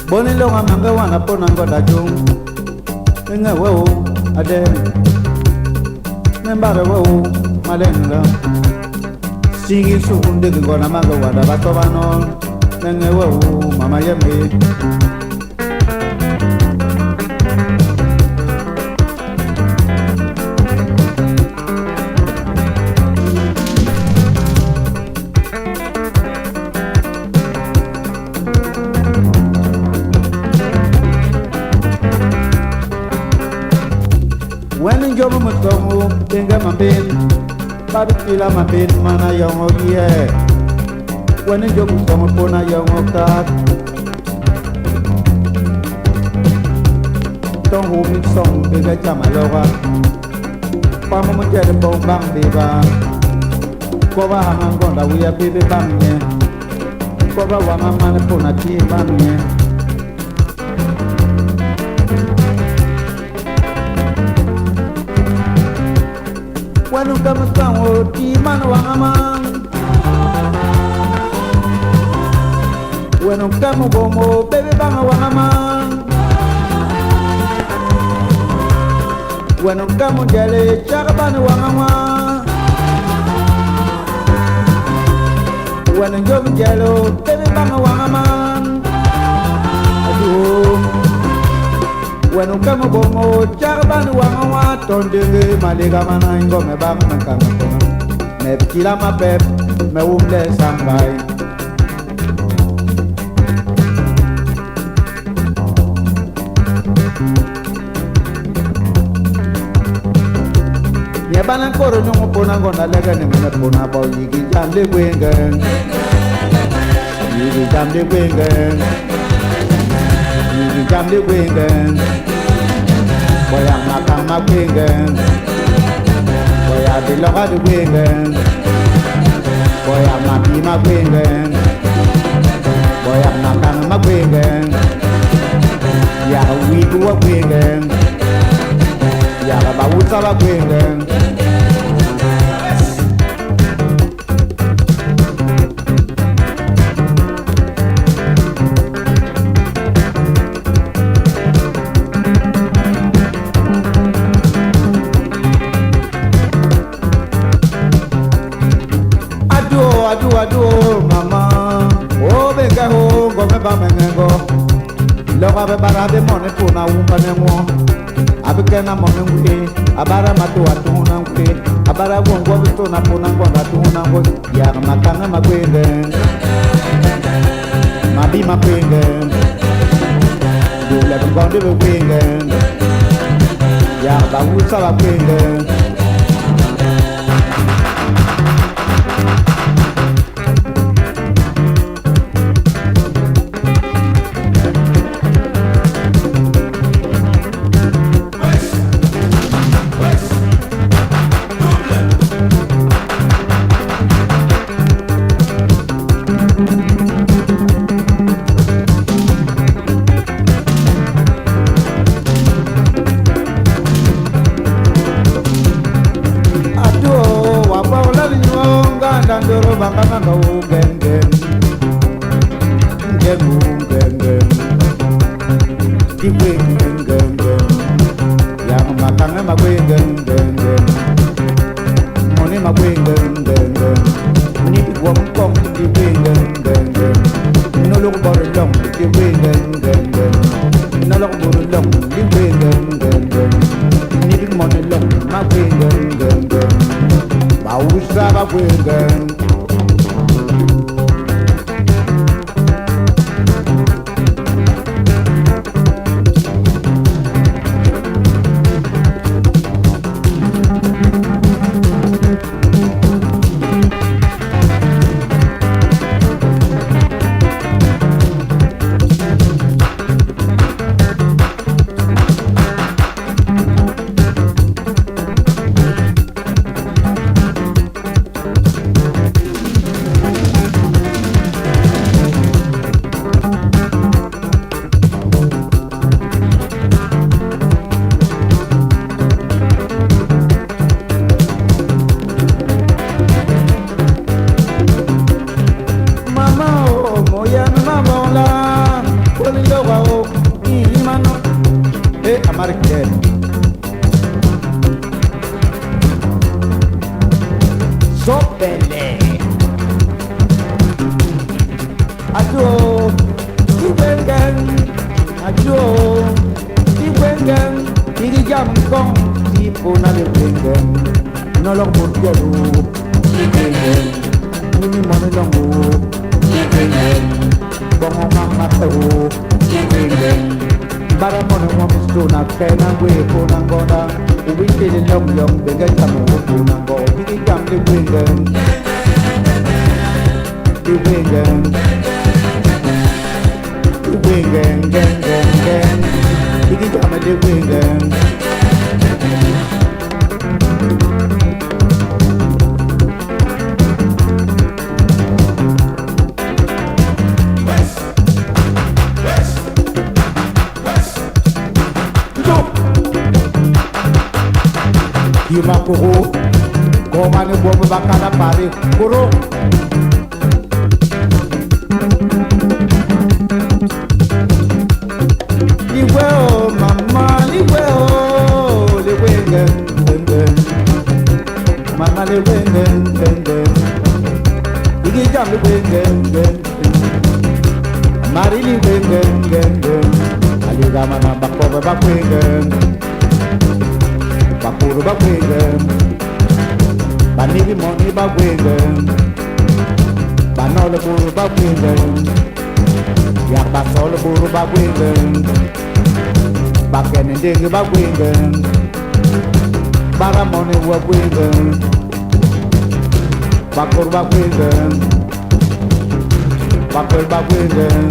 Boni longa manga wana pona ngoda jung Nga wewu adem Nembare wewu malenga Sigi sukunde ngona manga wada bato banon Nga wewu mama yembe When you go to home, think I'm a bit, but feel I'm a bit, man, a young of yeah. When you go to home, upon a young of that, don't hold me song, big a jam, a lover. Pama get a bone bang, baby. Cover hang on, we are baby bang, yeah. Cover one man upon a tea bang, yeah. When you come down, the man wangaman. When you come home, baby bang wangaman. When you come jelly, chakaban wangaman. When you come jello, baby bang wangaman. When you come home, chakaban wangaman. Tonde maliga mana ingo me bang mangkang me kila ma pep me umle sambai ya banan koro nyongo pona ngona lega ne me pona ba yigi jamde wengen yigi jamde wengen yigi jamde wengen Boyang makang magwingen Boya biloka duwingen Boyang maki magwingen Boyang makang magwingen Ya wigu wagwingen Ya bawusa wagwingen Aduh mama oh bega ho go me ba mengo lo ga ba ra be mone puna umba nengo abike na mone ngwe abara matu atu na ngwe abara gongo bito na puna ngonda tu na ngo ya makanga magwende mabi mapenge dole ngondi be wenge ya ba usa ba wenge Dandoro bakana no gengen gengen diwe gengen yang makanga magwe gengen moni magwe gengen ni wong kong diwe gengen no lo bor long diwe gengen no lo bor long diwe gengen ni moni long magwe gengen Bausa bagwingen market. Sopele. Aduh, diwengen. Aduh, diwengen. Diri jam kong, di puna diwengen. Nolong burjalu, diwengen. Ini mana longu, diwengen. Bongong matu, diwengen. Bara mana wamis tuna kena gue puna goda. Ubi tiri long long dengan kamu puna go. Diri jam diwengen. Diwengen. Diwengen, geng geng geng. Diri jam diwengen. Yuma kuro, komane bobo bakana pare kuro. Liwe o mama, liwe o, liwe ngen ngen. Mama liwe ngen ngen. Igi jam liwe ngen ngen. Mari liwe ngen ngen. Aliga mana bakko bakwe ngen. Bakuru bagwegen, banigi moni bagwegen, banole buru bagwegen, yak basole buru bagwegen, bakene ndege bagwegen, bara moni bagwegen, bakuru bagwegen, bakul bagwegen.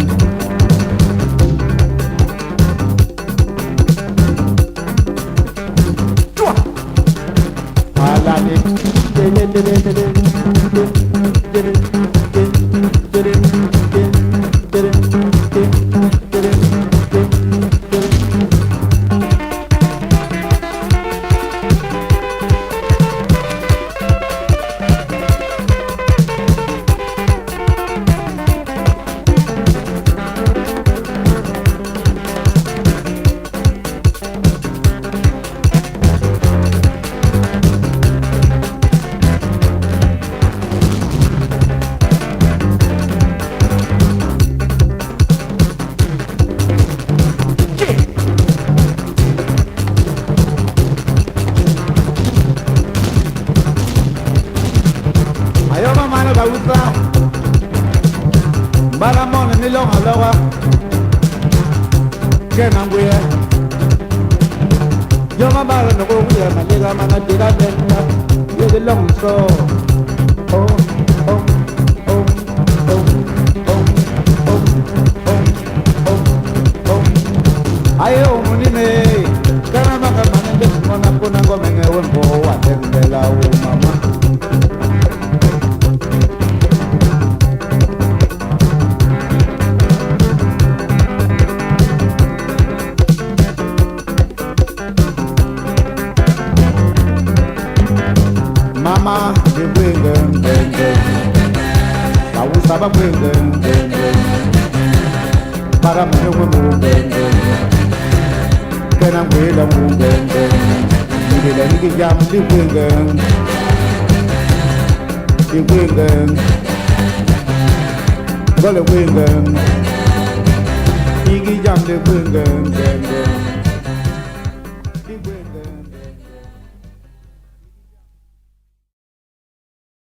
Baramon ni long alawa kenangwe yo mabara no go ya malega mana tira denna yo de long so oh oh oh oh oh oh oh oh ayo munime kana maka mana de mona kuna go menge won bo wa tembela o mama. Mama, the winging, I was have a winging, but I'm a woman, can I wait a woman? You did any jam the winging, go the winging, Iggy jam the winging.